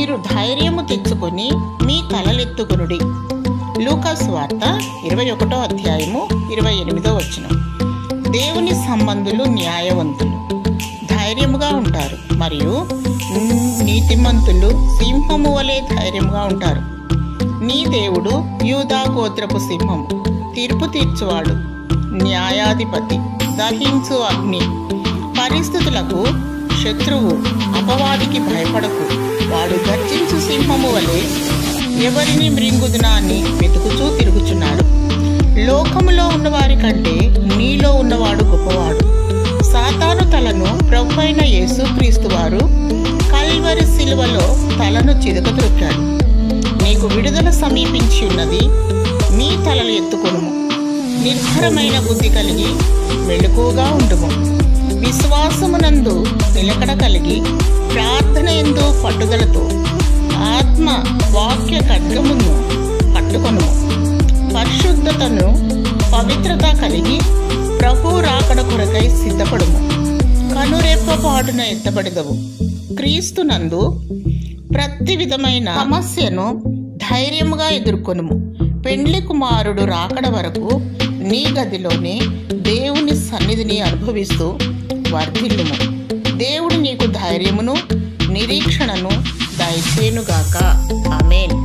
మీరు ధైర్యము తెచ్చుకొని మీ తలలెత్తుకొనుడి. లూకా సువార్త 21వ అధ్యాయము 28వ వచనం. దేవుని సంబంధులు న్యాయవంతులు, ధైర్యముగా ఉంటారు, మరియు నీతిమంతులు సింహము వలె ధైర్యముగా ఉంటారు. నీ దేవుడు యూదా గోత్రపు సింహము, తీర్పు తీర్చువాడు, న్యాయాధిపతి, దహించు అగ్ని. పరిస్థితులకు శత్రువు అపవాదికి భయపడకు. వాడు గర్జించు సింహము వలె ఎవరిని మృంగుదునా అని వెతుకుచూ తిరుగుచున్నాడు. లోకములో ఉన్నవారి కంటే నీలో ఉన్నవాడు గొప్పవాడు. సాతాను తలను ప్రభువైన యేసుక్రీస్తు వారు కల్వరి శిలువలో తలను చితకత్రొక్కాడు. నీకు విడుదల సమీపించి ఉన్నది. మీ తలలు ఎత్తుకొనుము. నిర్భరమైన బుద్ధి కలిగి మెలకువగా ఉండుము. విశ్వాసమునందు నిలకడ కలిగి ప్రార్థన యందు పట్టుదలతో ఆత్మ వాక్య ఖడ్గమును పట్టుకొనుము. పరిశుద్ధతను పవిత్రత కలిగి ప్రభు రాకడ కొరకై సిద్ధపడుము. కనురెప్పపాటున ఎత్తబడదవు. క్రీస్తునందు ప్రతి విధమైన సమస్యను ధైర్యముగా ఎదుర్కొనుము. పెండ్లి కుమారుడు రాకడ వరకు నీ గదిలోనే దేవుని సన్నిధిని అనుభవిస్తూ వర్ధిల్లుము. దేవుడు నీకు ధైర్యమును నిరీక్షణను దయచేయునుగాక. ఆమేన్.